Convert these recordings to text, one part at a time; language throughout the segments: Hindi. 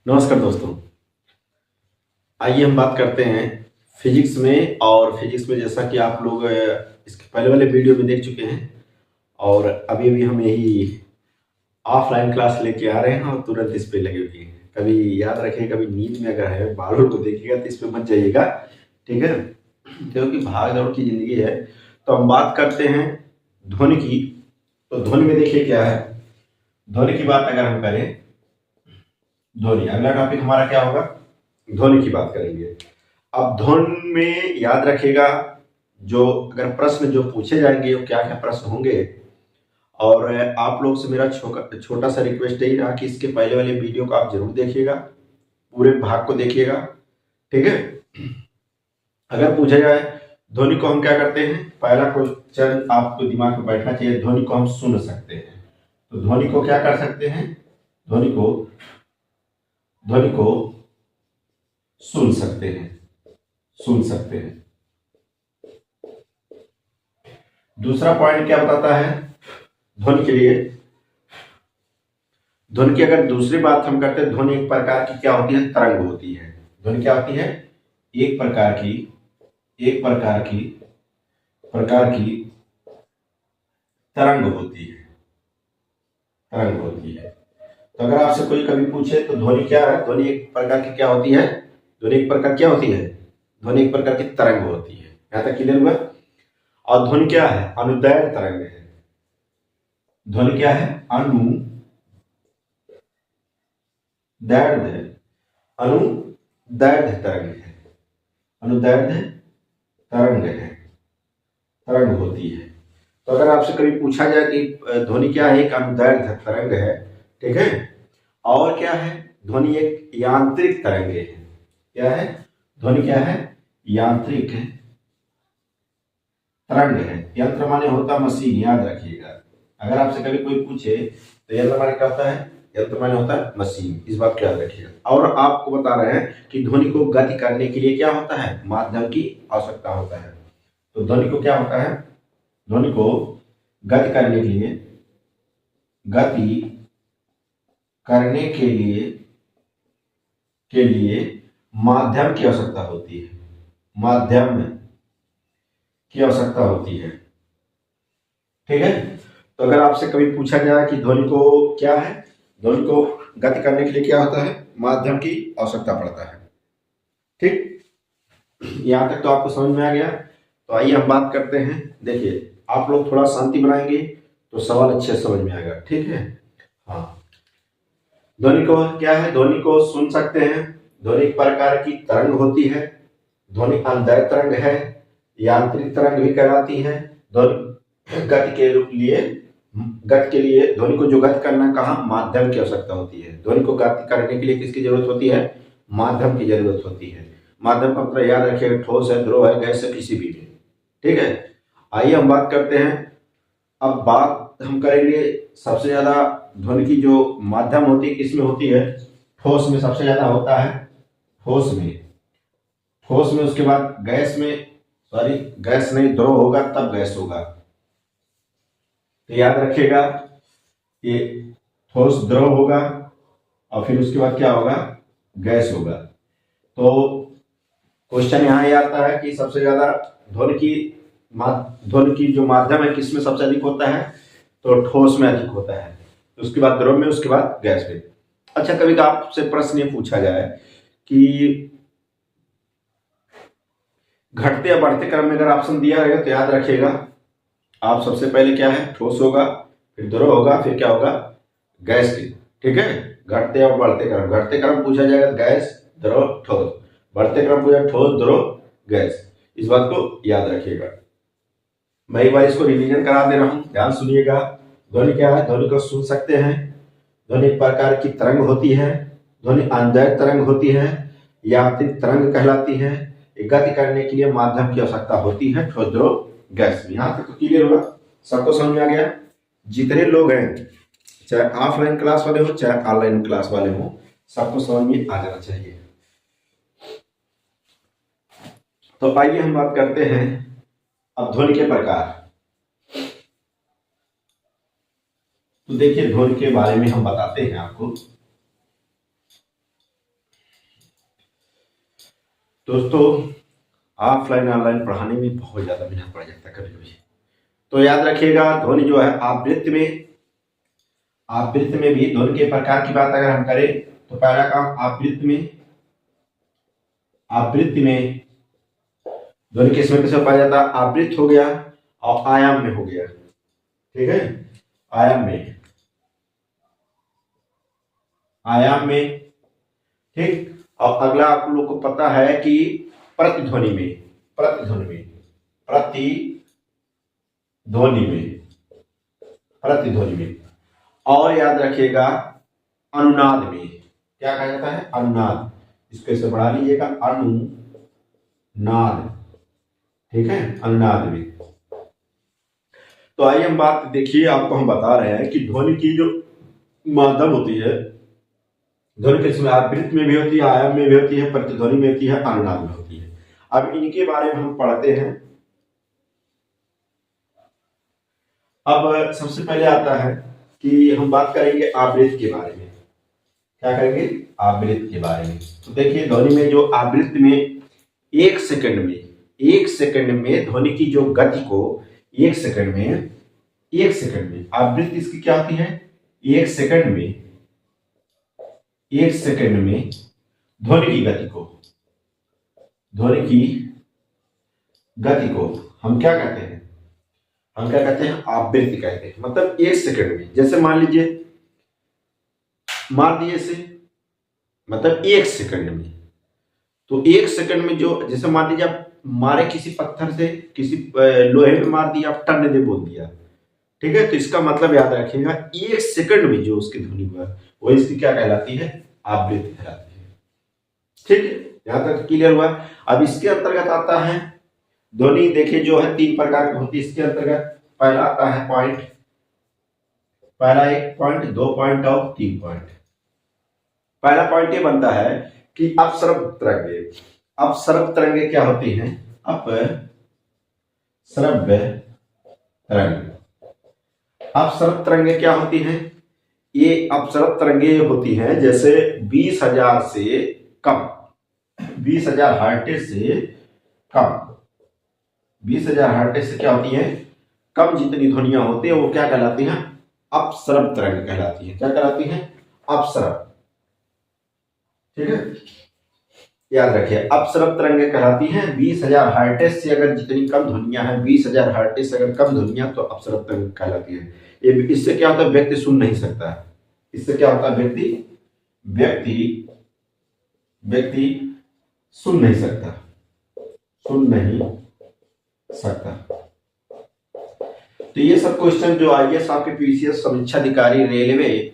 नमस्कार दोस्तों। आइए हम बात करते हैं फिजिक्स में। और फिजिक्स में जैसा कि आप लोग इसके पहले वाले वीडियो में देख चुके हैं और अभी अभी हम यही ऑफलाइन क्लास लेके आ रहे हैं और तुरंत इस पे लगे हुए हैं। कभी याद रखिएगा, कभी नींद में अगर है बालों को देखिएगा तो इस पे मत जाइएगा, ठीक है? क्योंकि भाग दौड़ की जिंदगी है। तो हम बात करते हैं ध्वनि की। तो ध्वनि में देखिए क्या है। ध्वनि की बात अगर हम करें, ध्वनि अगला टॉपिक हमारा क्या होगा, ध्वनि की बात करेंगे। अब ध्वनि में याद रखिएगा, जो अगर प्रश्न जो पूछे जाएंगे वो क्या क्या प्रश्न होंगे। और आप लोग से मेरा छोटा सा रिक्वेस्ट यही रहा कि इसके पहले वाले वीडियो को आप जरूर देखिएगा, पूरे भाग को देखिएगा, ठीक है? अगर पूछा जाए ध्वनि को हम क्या करते हैं, पहला क्वेश्चन आपको दिमाग में बैठना चाहिए, ध्वनि को हम सुन सकते हैं। तो ध्वनि को क्या कर सकते हैं, ध्वनि को सुन सकते हैं, सुन सकते हैं। दूसरा पॉइंट क्या बताता है ध्वनि के लिए, ध्वनि की अगर दूसरी बात हम करते हैं, ध्वनि एक प्रकार की क्या होती है, तरंग होती है। ध्वनि क्या होती है, एक प्रकार की तरंग होती है, तरंग होती है। तो अगर आपसे कोई कभी पूछे तो ध्वनि क्या है, ध्वनि एक प्रकार की क्या होती है, ध्वनि एक प्रकार क्या होती है, ध्वनि एक प्रकार की तरंग होती है। यहां तक क्लियर हुआ? और ध्वनि क्या है, अनुदैर्घ्य तरंग है। ध्वनि क्या है, अनुदैर्घ्य तरंग है, अनुदैर्घ्य तरंग है, तरंग होती है। तो अगर आपसे कभी पूछा जाए कि ध्वनि क्या है, एक अनुदैर्घ्य तरंग है, ठीक है? और क्या है, ध्वनि एक यांत्रिक तरंग है। क्या है, ध्वनि क्या है, यांत्रिक तरंग है। यंत्र माने होता मशीन, याद रखिएगा। अगर आपसे कभी कोई पूछे तो यंत्र माने क्या होता है, यंत्र माने होता है मशीन, इस बात को याद रखिएगा। और आपको बता रहे हैं कि ध्वनि को गति करने के लिए क्या होता है, माध्यम की आवश्यकता होता है। तो ध्वनि को क्या होता है, ध्वनि को गति करने के लिए, गति करने के लिए माध्यम की आवश्यकता होती है, माध्यम की आवश्यकता होती है, ठीक है? तो अगर आपसे कभी पूछा जाए कि ध्वनि को क्या है, ध्वनि को गति करने के लिए क्या होता है, माध्यम की आवश्यकता पड़ता है, ठीक? यहां तक तो आपको समझ में आ गया। तो आइए हम बात करते हैं। देखिए, आप लोग थोड़ा शांति बनाएंगे तो सवाल अच्छे समझ में आएगा, ठीक है? हाँ, ध्वनि को क्या है, ध्वनि को सुन सकते हैं। ध्वनि एक प्रकार की तरंग होती है। ध्वनि अनुदैर्घ्य तरंग है, यांत्रिक तरंग भी कहलाती है। ध्वनि गति के लिए ध्वनि को जो गति करना, कहा, माध्यम की आवश्यकता होती है। ध्वनि को गति करने के लिए किसकी जरूरत होती है, माध्यम की जरूरत होती है। माध्यम का मतलब याद रखिए, ठोस है, द्रव है, गैस है, किसी भी में, ठीक है? आइए हम बात करते हैं। अब बात हम करेंगे सबसे ज्यादा ध्वनि की जो माध्यम होती है किसमें होती है, ठोस में सबसे ज्यादा होता है, ठोस में, ठोस में, उसके बाद गैस में, सॉरी गैस नहीं, द्रव होगा तब गैस होगा। तो याद रखिएगा, ये ठोस द्रव होगा और फिर उसके बाद क्या होगा, गैस होगा। तो क्वेश्चन यहाँ ये आता है कि सबसे ज्यादा ध्वनि की ध्वनि की जो माध्यम है किसमें सबसे अधिक होता है, तो ठोस में अधिक होता है, उसके बाद द्रव में, उसके बाद गैस में। अच्छा, कभी आपसे प्रश्न ये पूछा जाए कि घटते या बढ़ते क्रम में अगर ऑप्शन दिया रहेगा तो याद रखिएगा, आप सबसे पहले क्या है, ठोस होगा, फिर द्रव होगा, फिर क्या होगा, गैस की, ठीक है? घटते और बढ़ते क्रम, घटते क्रम पूछा जाएगा गैस, द्रव, ठोस। बढ़ते क्रम पूछा ठोस, द्रव, गैस। इस बात को याद रखिएगा। मैं एक बार इसको रिवीजन करा दे रहा हूं, ध्यान सुनिएगा। ध्वनि क्या है, ध्वनि को सुन सकते हैं। ध्वनि एक प्रकार की तरंग होती है। ध्वनि अनुदैर्घ्य तरंग होती है, यांत्रिक तरंग कहलाती है। गति करने के लिए माध्यम की आवश्यकता होती है, ठोस, द्रव, गैस। यहां तक तो क्लियर हुआ, सबको समझ में आ गया? जितने लोग हैं, चाहे ऑफलाइन क्लास वाले हो चाहे ऑनलाइन क्लास वाले हो, सबको समझ में आ जाना चाहिए। तो आइए हम बात करते हैं अब ध्वनि के प्रकार। तो देखिए, ध्वनि के बारे में हम बताते हैं आपको। दोस्तों ऑफलाइन ऑनलाइन पढ़ाने में बहुत ज़्यादा मेहनत पड़ जाता है कभी कभी। तो याद रखिएगा ध्वनि जो है आवृत्ति में भी ध्वनि के प्रकार की बात अगर हम करें तो पहला काम आवृत्ति में ध्वनि किस में कैसे पाया जाता है, आवृत्त हो गया और आयाम में हो गया। ठीक है, आयाम में ठीक। और अगला आप लोग को पता है कि प्रतिध्वनि में और याद रखिएगा अनुनाद में क्या कहा जाता है, अनुनाद। इसको ऐसे बढ़ा लीजिएगा, अनुनाद। ठीक है, अनुनाद में। तो आइए हम बात देखिए, आपको हम बता रहे हैं कि ध्वनि की जो माध्यम होती है, ध्वनि किसमें आवृत्ति में भी होती है, आयाम में भी होती है, प्रतिध्वनि में होती है, अनुनाद में होती है। अब इनके बारे में हम पढ़ते हैं। अब सबसे पहले आता है कि हम बात करेंगे आवृत्ति के बारे में। क्या करेंगे, आवृत्ति के बारे में। तो देखिए ध्वनि में जो आवृत्ति में एक सेकंड में ध्वनि की जो गति को एक सेकंड में आवृत्ति इसकी क्या होती है, एक सेकंड में ध्वनि की गति को हम क्या कहते हैं, आवृत्ति कहते हैं। मतलब एक सेकंड में, जैसे मान लीजिए मार दिए से मतलब एक सेकंड में, तो एक सेकंड में जो, जैसे मान लीजिए आप मारे किसी पत्थर से, किसी लोहे में मार दिया, आप टन दे बोल दिया। ठीक है, तो इसका मतलब याद रखिएगा एक सेकंड में जो उसकी ध्वनि हुआ वो इसकी क्या कहलाती है, आवृत्ति कहलाती है। ठीक है, यहां तक क्लियर हुआ। अब इसके अंतर्गत आता है ध्वनि, देखिए जो है तीन प्रकार की होती है इसके अंतर्गत। पहला आता है पॉइंट, पहला 1 पॉइंट, 2 पॉइंट और 3 पॉइंट। पहला पॉइंट ये बनता है कि अपसर्प तरंगे क्या होती हैं, अपसर्प तरंगे क्या होती हैं, ये अपसर्प तरंगे होती हैं जैसे 20,000 से कम, 20,000 हर्ट्ज से कम, 20,000 हर्ट्ज से क्या होती है, कम जितनी ध्वनियां होती है वो क्या कहलाती हैं, अपसर्प तरंग कहलाती है। क्या कहलाती है, अपसर्प। ठीक है, याद रखिए अपसर्प तरंगे कहलाती हैं 20,000 हर्ट्ज से अगर जितनी कम ध्वनियां हैं, 20,000 हर्ट्ज से अगर कम ध्वनियां तो अपसर्प तरंग कहलाती है। ये इससे क्या होता है, व्यक्ति सुन नहीं सकता है। इससे क्या होता है, व्यक्ति सुन नहीं सकता। तो ये सब क्वेश्चन जो आईएएस आपके पीसीएस समीक्षा अधिकारी रेलवे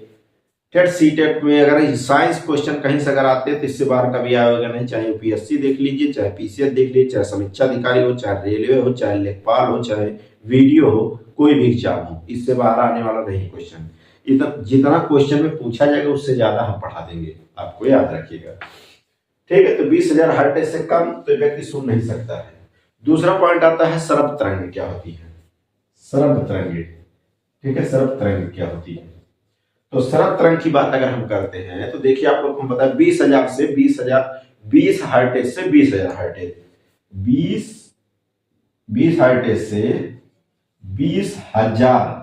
टेट सीटेट में अगर साइंस क्वेश्चन कहीं से अगर आते हैं तो इससे बाहर कभी आएगा नहीं। चाहे यूपीएससी देख लीजिए, चाहे पीसीएस देख लीजिए, चाहे समीक्षा अधिकारी हो, चाहे रेलवे हो, चाहे लेखपाल हो, चाहे वीडियो हो, कोई भी एग्जाम हो, इससे बाहर आने वाला नहीं क्वेश्चन। जितना क्वेश्चन में पूछा जाएगा उससे ज्यादा हम पढ़ा देंगे, आपको याद रखिएगा। ठीक है, तो 20,000 हर्ट्ज से कम तो व्यक्ति सुन नहीं सकता है। दूसरा पॉइंट आता है सरब तरंग क्या होती है, सरब तरंगे। ठीक है, सरब तरंग क्या होती है, तो सरब तरंग की बात अगर हम करते हैं तो देखिए आप लोग को पता है 20,000 से 20 हर्ट्ज से 20,000 हर्ट्ज, 20 हर्ट्ज से 20,000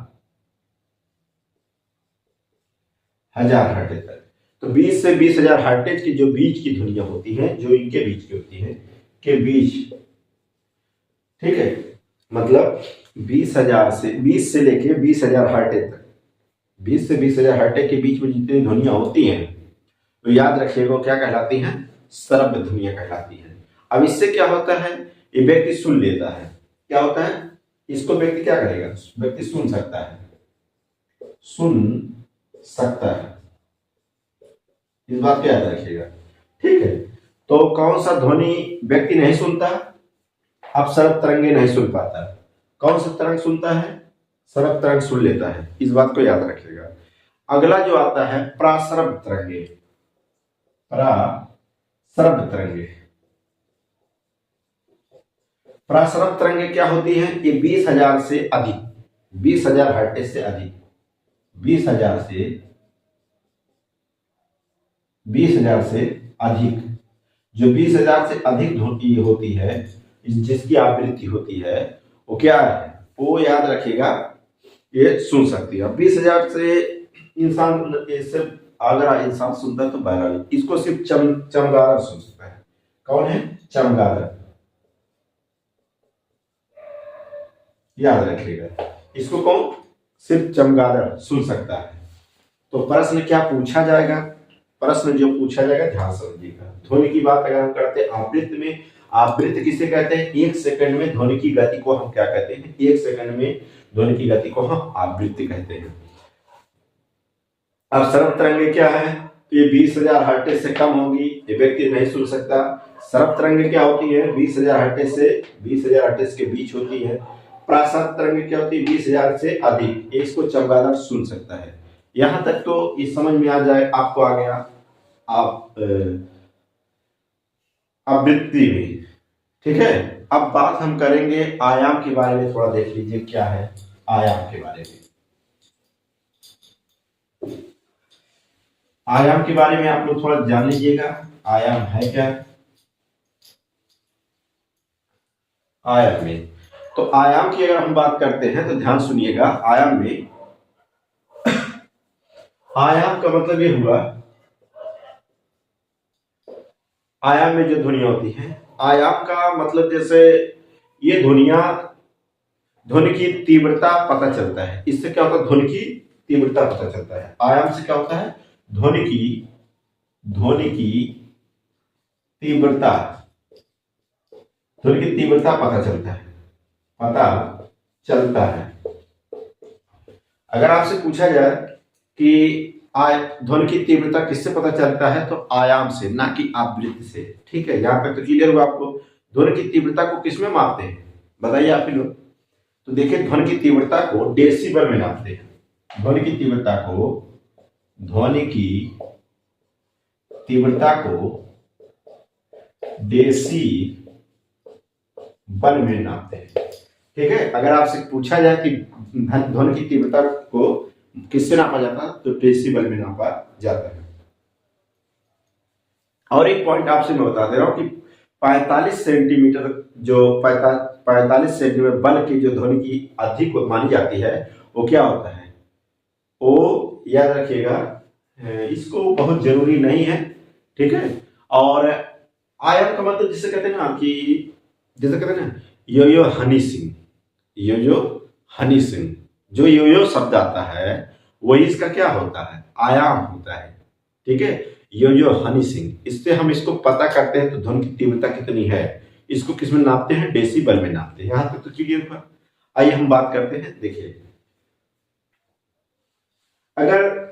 हर्ट्ज तक। तो 20 से 20,000 हर्ट्ज की जो बीच की ध्वनियां होती हैं, जो इनके बीच की होती हैं, के बीच, ठीक है, मतलब 20 से लेके 20,000 हर्ट्ज तक, 20 से 20,000 हर्ट्ज के बीच में जितनी ध्वनियां होती हैं तो याद रखिएगा क्या कहलाती हैं, सरब ध्वनियां कहलाती हैं। अब इससे क्या होता है, ये व्यक्ति सुन लेता है। क्या होता है, इसको व्यक्ति क्या करेगा, व्यक्ति सुन सकता है, इस बात को याद रखिएगा। ठीक है, तो कौन सा ध्वनि व्यक्ति नहीं सुनता, अपसर्प तरंगे नहीं सुन पाता। कौन सा तरंग सुनता है, सरब तरंग सुन लेता है, इस बात को याद रखिएगा। अगला जो आता है प्रासरब तरंगे, प्रासरब तरंगे क्या होती है, ये 20,000 से अधिक, 20,000 हर्ट्ज से अधिक, 20,000 से अधिक जो 20,000 से अधिक ध्वनि होती है, जिसकी आवृत्ति होती है, वो क्या है, वो याद रखिएगा ये सुन सकती है। 20,000 से इंसान सिर्फ अगर इंसान सुनता है तो बहरा नहीं, इसको सिर्फ चमगादड़ सुन सकता है। कौन है? चमगादड़, याद रखिएगा, इसको कौन? सिर्फ चमगादड़ सुन सकता है। तो प्रश्न क्या पूछा जाएगा? प्रश्न जो पूछा जाएगा ध्यान समझिएगा। ध्वनि की बात अगर हम करते हैं आवृत्ति में, आवृत्ति किसे कहते हैं? 1 सेकंड में ध्वनि की गति को हम क्या कहते हैं? 1 सेकंड में ध्वनि की गति को हम आवृत्ति कहते हैं। अब सरल तरंगे क्या है? तो ये 20,000 हर्ट्ज से कम होगी, ये व्यक्ति नहीं सुन सकता। सरल तरंगे क्या होती है? 20,000 हर्ट्ज से 20,000 हर्ट्ज के बीच होती है। प्रासर तरंगे क्या होती है? 20,000 से अधिक, इसको चमगादड़ सुन सकता है। यहां तक तो ये समझ में आ जाए आपको, आ गया आप आवृत्ति में, ठीक है। अब बात हम करेंगे आयाम के बारे में, थोड़ा देख लीजिए क्या है आयाम के बारे में। आयाम के बारे में आप लोग थोड़ा जान लीजिएगा, आयाम है क्या। आयाम में, तो आयाम की अगर हम बात करते हैं तो ध्यान सुनिएगा। आयाम में, आयाम का मतलब ये हुआ, आयाम में जो ध्वनियां होती हैं, आयाम का मतलब जैसे ये ध्वनियां, ध्वनि की तीव्रता पता चलता है। इससे क्या होता है? ध्वनि की तीव्रता पता चलता है। आयाम से क्या होता है? ध्वनि की तीव्रता, ध्वनि की तीव्रता पता चलता है। अगर आपसे पूछा जाए कि ध्वनि की तीव्रता किससे पता चलता है, तो आयाम से, ना कि आवृत्ति से, ठीक है। यहां तक तो क्लियर हुआ आपको। ध्वनि की तीव्रता को किसमें मापते हैं बताइए आप लोग? तो देखिए, ध्वनि की तीव्रता को डेसिबल में नापते हैं। ध्वनि की तीव्रता को डेसिबल में नापते हैं, ठीक है। अगर आपसे पूछा जाए कि ध्वनि की तीव्रता को किससे नापा जाता है, तो डेसिबल में नापा जाता है। और एक पॉइंट आपसे मैं बता दे रहा हूं कि 45 सेंटीमीटर, जो 45 सेंटीमीटर बल की जो ध्वनि की अधिक मानी जाती है, वो क्या होता है? वो याद रखिएगा, इसको बहुत जरूरी नहीं है, ठीक है। और आयाम का मतलब जिसे कहते हैं ना, कि जैसे कहते हैं ना यो हनी सिंह, हनी सिंह, जो यो शब्द आता है वही इसका क्या होता है? आयाम होता है, ठीक है। यो हनी सिंह, इससे हम इसको पता करते हैं तो ध्वनि की तीव्रता कितनी है, इसको किस में नापते हैं? डेसिबल में नापते हैं। यहां तक तो क्लियर हुआ। आइए हम बात करते हैं। देखिए, अगर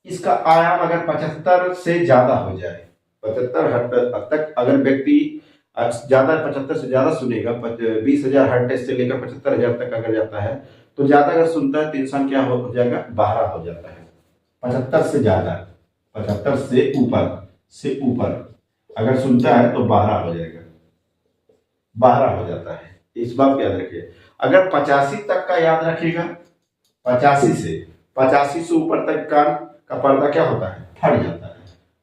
इसका आयाम अगर 75 से ज्यादा हो जाए, 75 हर्ट्ज तक अगर व्यक्ति ज्यादा 75 से ज्यादा सुनेगा, 20,000 हर्ट्ज से लेकर 75,000 तक अगर जाता है, तो ज्यादा अगर सुनता है तो इंसान क्या हो जाएगा? बहरा हो जाता है। 75 से ज्यादा, 75 से ऊपर अगर सुनता है तो बहरा हो जाएगा, बहरा हो जाता है। इस बात को याद रखिए। अगर 85 तक का याद रखिएगा, 85 से ऊपर तक कान का पर्दा क्या होता है? फट जाता है।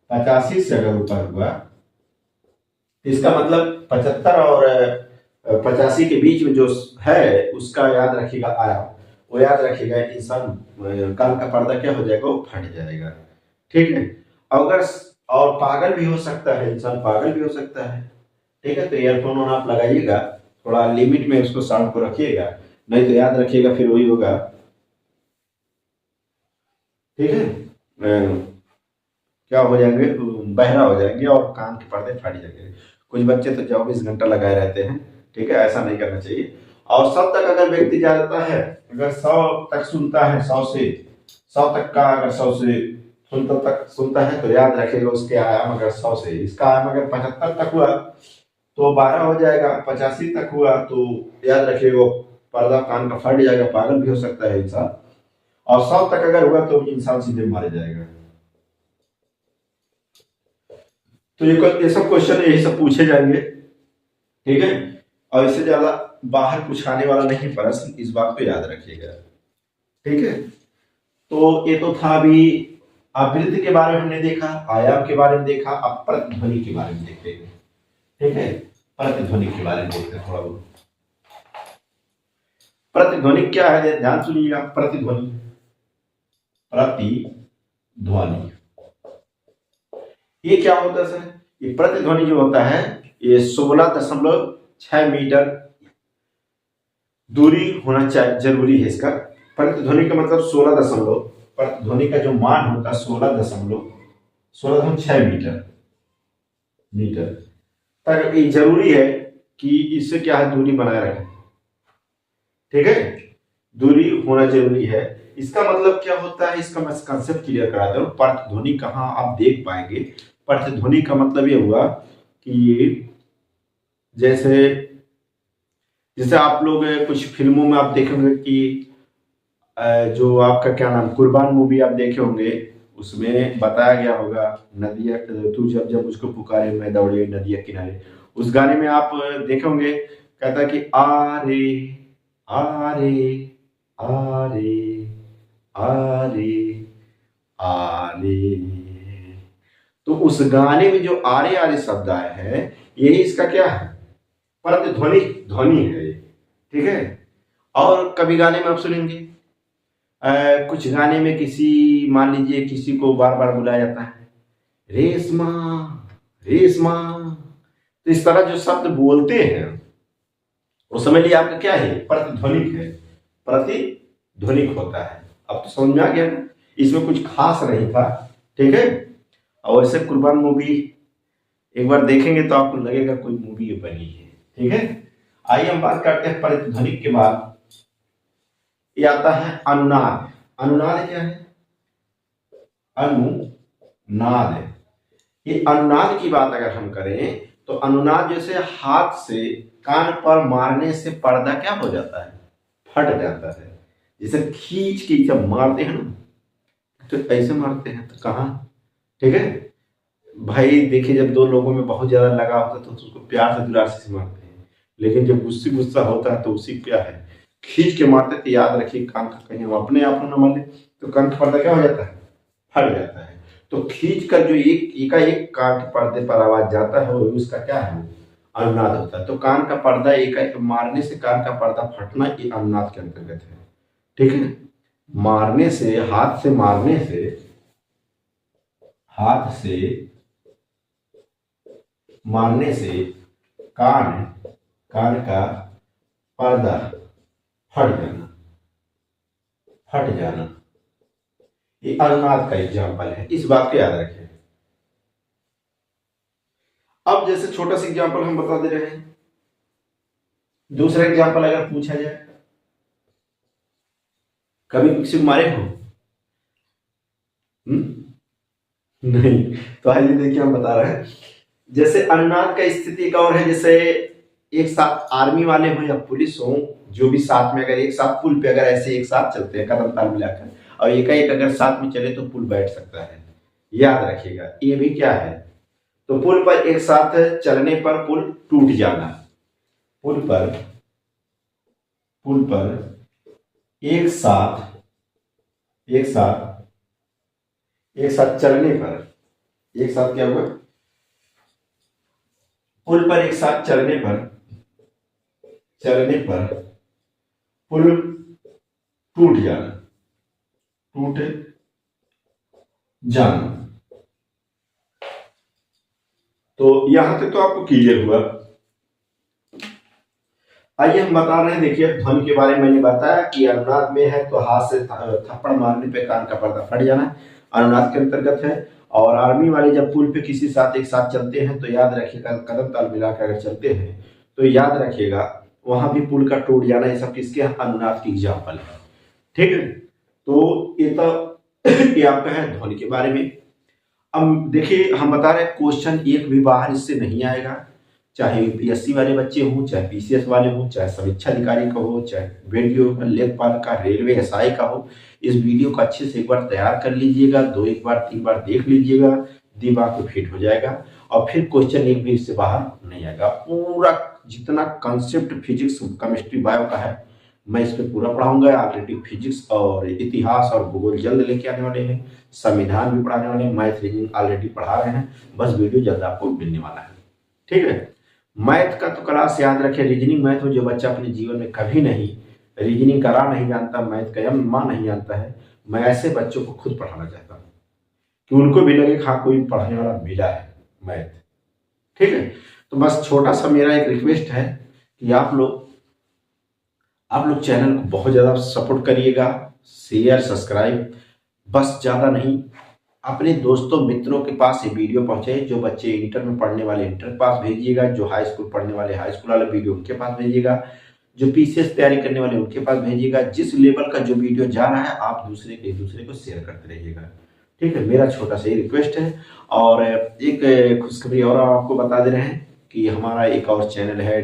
85 से अगर ऊपर हुआ, इसका मतलब 75 और 85 के बीच में जो है उसका याद रखिएगा आयाम, वो याद रखिएगा, इंसान कान का पर्दा क्या हो जाएगा? वो फट जाएगा, ठीक है। अगर और पागल भी हो सकता है, इंसान पागल भी हो सकता है, ठीक है। तो ईयरफोन आप लगाइएगा, थोड़ा लिमिट में उसको साउंड को रखिएगा, नहीं तो याद रखिएगा फिर वही होगा, ठीक है। क्या हो जाएंगे? बहरा हो जाएंगे और कान के पर्दे फट जाएंगे। कुछ बच्चे तो 24 घंटा लगाए रहते हैं, ठीक है, ऐसा नहीं करना चाहिए। और 100 तक अगर व्यक्ति जाता है, अगर 100 तक सुनता है, 100 तक का अगर 100 से सुनता है, तो याद रखिएगा उसके आयाम अगर 100 से, इसका आयाम अगर 75 तक हुआ तो 12 हो जाएगा। 85 तक हुआ तो याद रखिएगा पर्दा कान का फट जाएगा, पागल भी हो सकता है इंसान। और 100 तक अगर हुआ तो इंसान सीधे मारे जाएगा। तो ये सब क्वेश्चन यही सब पूछे जाएंगे, ठीक है। और इससे ज्यादा बाहर कुछ आने वाला नहीं प्रश्न, इस बात को याद रखिएगा, ठीक है। तो ये तो था अभी आवृत्ति के बारे में हमने देखा, आयाम के बारे में देखा, अब प्रतिध्वनि के बारे में देखते हैं। ठीक है। प्रतिध्वनिक के बारे में देखते हैं थोड़ा बहुत। प्रतिध्वनिक क्या है, ध्यान सुनिएगा। प्रतिध्वनि, प्रतिध्वनि ये क्या होता है सर? ये प्रतिध्वनि जो होता है ये 16.6 मीटर दूरी होना चाहिए, जरूरी है इसका। प्रतिध्वनि का मतलब 16 प्रतिध्वनि का जो मान होता है 16.6 मीटर तक ये जरूरी है कि इससे क्या है, दूरी बनाए रखें। ठीक है, दूरी होना जरूरी है। इसका मतलब क्या होता है, इसका मैं कंसेप्ट क्लियर कराता हूँ। प्रतिध्वनि कहाँ आप देख पाएंगे? प्रतिध्वनि का मतलब ये हुआ कि जैसे जैसे आप लोग कुछ फिल्मों में आप देखेंगे कि जो आपका क्या नाम, कुर्बान मूवी आप देखे होंगे, उसमें बताया गया होगा नदिया तू जब जब उसको पुकारे मैं दौड़े नदिया किनारे। उस गाने में आप देखे होंगे, कहता कि आरे आरे आरे आरे आरे। तो उस गाने में जो आरे आरे शब्द आए हैं, यही इसका क्या है, प्रतिध्वनि ध्वनि है। ठीक है। और कभी गाने में आप सुनेंगे कुछ गाने में किसी, मान लीजिए किसी को बार बार बुलाया जाता है, रेशमा रेशमा, तो इस तरह जो शब्द बोलते हैं वो समझ लिया आपका क्या है, प्रतिध्वनिक है, प्रतिध्वनिक होता है। अब तो समझ में आ गया ना, इसमें कुछ खास नहीं था। ठीक है। और वैसे कुर्बान मूवी एक बार देखेंगे तो आपको लगेगा कोई मूवी बनी है। ठीक है। आइए हम बात करते हैं प्रतिध्वनिक के बाद। ये आता है अनुनाद। अनुनाद क्या है? अनुनाद है। ये अनुनाद की बात अगर हम करें तो अनुनाद जैसे हाथ से कान पर मारने से पर्दा क्या हो जाता है, फट जाता है। जैसे खींच के जब मारते हैं ना, तो ऐसे मारते हैं तो कहाँ, ठीक है भाई, देखिए जब दो लोगों में बहुत ज्यादा लगा होता है तो उसको प्यार से दुलार से मारते हैं, लेकिन जब गुस्सा होता है तो उसी क्या है, खींच के मारते। तो याद रखिए कान का कहीं हम अपने आप न मार ले तो कान का पर्दा क्या हो जाता है, फट जाता है। तो खींच कर जो एक कान के पर्दे पर आवाज जाता है वो उसका क्या है, अनुनाद होता है। तो कान का पर्दा एक मारने से कान का पर्दा फटना ये अनुनाद के अंतर्गत है। ठीक है। मारने से, हाथ से मारने से, हाथ से मारने से कान का पर्दा फट जाना, ये अनुनाद का एग्जाम्पल है। इस बात को याद रखें। अब जैसे छोटा सा एग्जाम्पल हम बता दे रहे हैं, दूसरा एग्जाम्पल अगर पूछा जाए, कभी किसी को मारे हो? नहीं। तो आइए देखिए हम बता रहे हैं। जैसे अनुनाद का स्थिति का और है, जैसे एक साथ आर्मी वाले हो या पुलिस हो, जो भी साथ में अगर एक साथ पुल पे अगर ऐसे एक साथ चलते हैं कदम ताल मिलाकर, और एक अगर साथ में चले तो पुल बैठ सकता है। याद रखिएगा ये भी क्या है, तो पुल पर एक साथ चलने पर पुल टूट जाना, पुल पर एक साथ चलने पर, एक साथ क्या हुआ, पुल पर एक साथ चलने पर पुल टूट जाना। तो यहां तक तो आपको क्लियर हुआ। आइए हम बता रहे हैं, देखिए ध्वनि के बारे में मैंने बताया कि अनुनाद में है तो हाथ से थप्पड़ मारने पे कान का पर्दा फट जाना अनुनाद के अंतर्गत है। और आर्मी वाले जब पुल पे किसी साथ एक साथ चलते हैं तो याद रखिएगा, कदम ताल मिलाकर अगर चलते हैं तो याद रखिएगा वहां भी पुल का टूट जाना, ये सब किसके अनुनाद की एग्जाम्पल है। ठीक है। तो ये तो ये आपका है ध्वनि के बारे में। अब देखिए हम बता रहे हैं क्वेश्चन एक भी बाहर इससे नहीं आएगा, चाहे यूपीएससी वाले बच्चे हों, चाहे पीसीएस वाले हों, चाहे समीक्षा अधिकारी का हो, चाहे वीडियो का, लेखपाल का, रेलवे एसआई का हो। इस वीडियो को अच्छे से एक बार तैयार कर लीजिएगा, एक बार 3 बार देख लीजिएगा, दिमाग को फिट हो जाएगा और फिर क्वेश्चन एक भी इससे बाहर नहीं आएगा। पूरा जितना कंसेप्ट फिजिक्स, केमिस्ट्री, बायो का है मैं इस पर पूरा पढ़ाऊंगा। ऑलरेडी फिजिक्स और इतिहास और भूगोल जल्द लेके आने वाले हैं, संविधान भी पढ़ाने वाले हैं, मैथ रीजनिंग ऑलरेडी पढ़ा रहे हैं, बस वीडियो जल्द आपको मिलने वाला है। ठीक है। मैथ का तो क्लास याद रखें, रीजनिंग मैथ में जो बच्चा अपने जीवन में कभी नहीं रीजनिंग करा नहीं जानता, मैथ का यम मां नहीं जानता है, मैं ऐसे बच्चों को खुद पढ़ाना चाहता हूँ कि उनको भी लगे हाँ कोई पढ़ाने वाला मिला है मैथ। ठीक है, तो बस छोटा सा मेरा एक रिक्वेस्ट है कि आप लोग चैनल को बहुत ज़्यादा सपोर्ट करिएगा, शेयर सब्सक्राइब, बस ज़्यादा नहीं, अपने दोस्तों मित्रों के पास ये वीडियो पहुंचे। जो बच्चे इंटर में पढ़ने वाले इंटर के पास भेजिएगा, जो हाई स्कूल पढ़ने वाले हाई स्कूल वाला वीडियो उनके पास भेजिएगा, जो पीसीएस तैयारी करने वाले उनके पास भेजिएगा। जिस लेवल का जो वीडियो जा रहा है आप एक दूसरे को शेयर करते रहिएगा। ठीक है, मेरा छोटा सा ही रिक्वेस्ट है। और एक खुशखबरी और आपको बता दे रहे हैं कि हमारा एक और चैनल है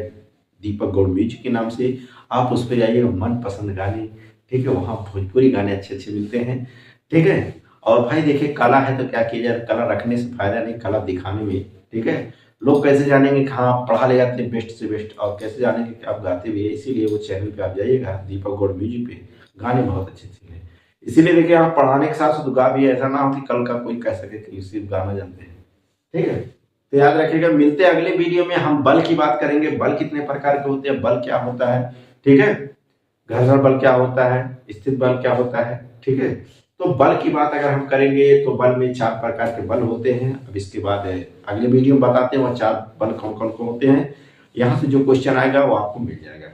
दीपक गौड़ म्यूजिक के नाम से, आप उस पर जाइएगा, मन पसंद गाने, ठीक है, वहाँ भोजपुरी गाने अच्छे अच्छे मिलते हैं। ठीक है, और भाई देखिए कला है तो क्या किया जाए, कला रखने से फायदा नहीं, कला दिखाने में। ठीक है, लोग कैसे जानेंगे कि हाँ आप पढ़ा ले जाते हैं बेस्ट से बेस्ट, और कैसे जानेंगे कि आप गाते भी है। इसीलिए वो चैनल पे आप जाइएगा दीपक गौड़ म्यूजिक पे, गाने बहुत अच्छे अच्छे हैं। इसीलिए देखिए आप पढ़ाने के साथ साथ गा भी, ऐसा ना हो कि कल का कोई कह सके कि सिर्फ गाना जानते हैं। ठीक है, तो याद रखिएगा, मिलते हैं अगले वीडियो में, हम बल की बात करेंगे, बल कितने प्रकार के होते हैं, बल क्या होता है। ठीक है, घर्षण बल क्या होता है, स्थित बल क्या होता है। ठीक है, तो बल की बात अगर हम करेंगे तो बल में 4 प्रकार के बल होते हैं। अब इसके बाद अगले वीडियो में बताते हैं वो 4 बल कौन कौन होते हैं। यहाँ से जो क्वेश्चन आएगा वो आपको मिल जाएगा।